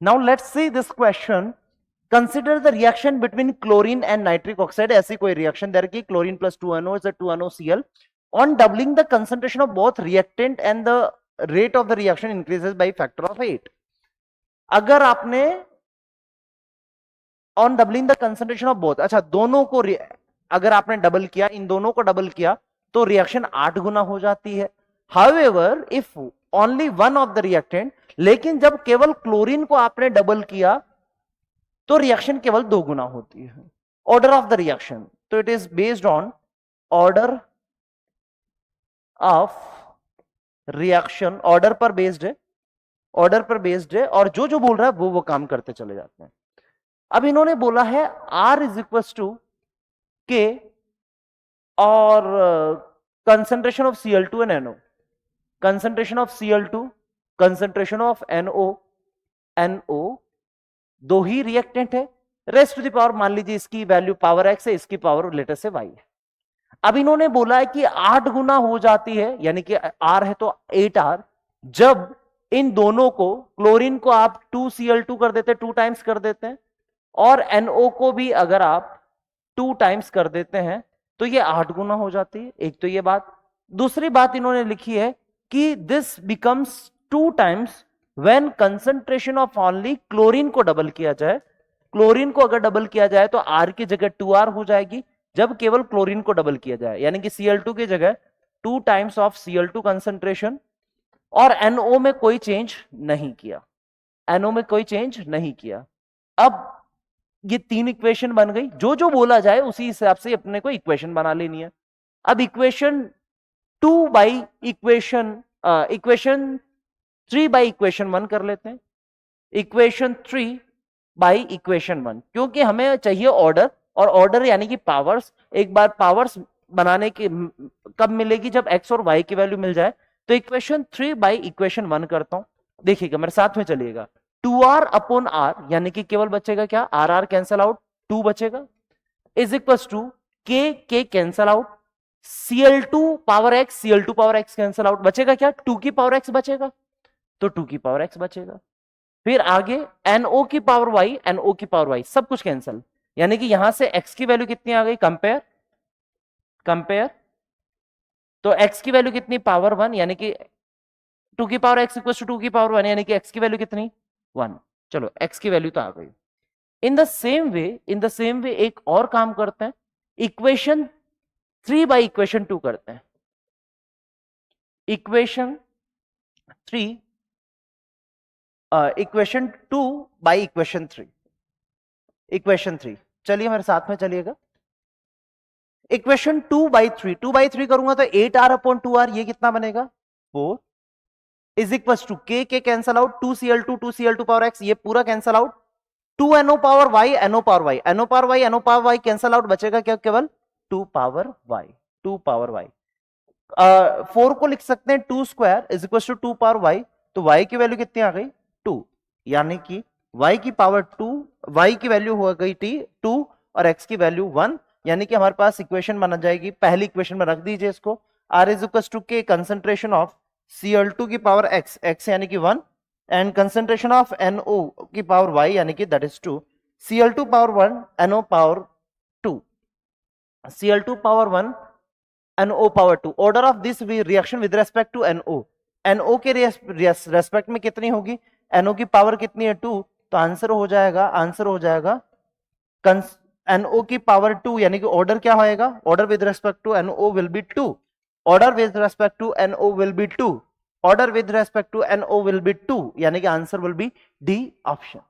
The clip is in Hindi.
Now let's see this question, consider the reaction between chlorine and nitric oxide. ऐसी कोई रिएक्शन देयर की chlorine plus 2NO is a 2NOCl, on doubling the concentration of both reactant and the rate of the reaction increases by factor of 8। अगर आपने on doubling the concentration of both, अच्छा दोनों को अगर आपने डबल किया, इन दोनों को डबल किया तो रिएक्शन 8 गुना हो जाती है। However if only one of the reactant, लेकिन जब केवल क्लोरीन को आपने डबल किया तो रिएक्शन केवल 2 गुना होती है। ऑर्डर ऑफ द रिएक्शन, तो it is based on order of reaction, order पर बेस्ड है, ऑर्डर पर बेस्ड है, और जो जो बोल रहा है वो काम करते चले जाते हैं। अब इन्होंने बोला है R इज इक्वल टू के और concentration of Cl2 and NO, concentration of Cl2, concentration of NO दो ही रिएक्टेंट है, रेस्ट टू द पावर मान लीजिए इसकी वैल्यू पावर x है, इसकी पावर लेटर से y है। अब इन्होंने बोला है कि 8 गुना हो जाती है, यानी कि R है तो 8R, जब इन दोनों को, क्लोरीन को आप 2Cl2 कर देते हैं, 2 टाइम्स कर देते हैं, और NO को भी अगर आप 2 टाइम्स कर देते हैं तो ये 8 गुना हो जाती है। एक तो ये बात। दूसरी बात इन्होंने लिखी है कि this becomes 2 times when concentration of only chlorine को डबल किया जाए। क्लोरीन को अगर डबल किया जाए तो R की जगह 2R हो जाएगी, जब केवल क्लोरीन को डबल किया जाए, यानी कि Cl2 की जगह 2 टाइम्स ऑफ Cl2 कंसंट्रेशन, और NO में कोई चेंज नहीं किया, NO में कोई चेंज नहीं किया। अब ये 3 इक्वेशन बन गई, जो जो बोला जाए उसी हिसाब से अपने को इक्वेशन बना लेनी है। अब equation 2 by equation 3 by equation 1 कर लेते हैं। इक्वेशन 3 बाई इक्वेशन 1, क्योंकि हमें चाहिए ऑर्डर, और ऑर्डर यानी कि पावर्स। एक बार पावर्स बनाने की कब मिलेगी, जब x और y की वैल्यू मिल जाए। तो इक्वेशन 3 बाई इक्वेशन 1 करता हूं, देखिएगा मेरे साथ में चलिएगा। 2R अपॉन R, यानी कि केवल बचेगा क्या, R कैंसल आउट, 2 बचेगा, इज इक्वल टू के cancel out, Cl2 power x, Cl2 power x cancel out, बचेगा क्या, 2 की पावर x बचेगा, तो 2 की पावर x बचेगा। फिर आगे NO की पावर y, NO की पावर y, सब कुछ कैंसल, यानी कि यहां से x की वैल्यू कितनी आ गई, कंपेयर कंपेयर, तो x की वैल्यू कितनी, पावर 1, यानी कि 2 की पावर x इक्वल टू 2 की पावर 1, यानी कि x की वैल्यू कितनी, 1। चलो x की वैल्यू तो आ गई। इन द सेम वे एक और काम करते हैं, इक्वेशन 3 बाई इक्वेशन 2 करते हैं। Equation 3 equation 2 by equation 3, equation 3, चलिए मेरे साथ में चलिएगा। इक्वेशन 2 बाई 3, 2 बाई 3 करूंगा तो 8R अपॉन 2R, ये कितना बनेगा, 4, इज इक्वल टू के cancel out, 2Cl2 power x, ये पूरा cancel out, 2NO power y, NO power y, NO power y, NO power y cancel out, बचेगा क्या, केवल 2 पावर y, 2 पावर y। 4 को लिख सकते हैं 2 square is equal to 2 power y, तो y की वैल्यू कितनी आ गई, 2, यानी कि y की पावर 2, y की वैल्यू हो गई 2 और x की वैल्यू 1, यानी कि हमारे पास इक्वेशन बन जाएगी, पहली इक्वेशन में रख दीजिए इसको, R is equal to k concentration of Cl2 की पावर x यानी कि 1, एंड कंसंट्रेशन ऑफ NO की पावर y, यानी कि that is 2, Cl2 power 1, NO power 2, Cl2 power 1, NO power 2। Order of this reaction with respect to NO के रेस्पेक्ट में कितनी होगी, NO की पावर कितनी है, 2, तो आंसर हो जाएगा NO की पावर 2, यानी कि ऑर्डर क्या होएगा, order with respect to NO will be 2, order with respect to NO will be 2, order with respect to NO will be 2, यानी कि answer will be D option.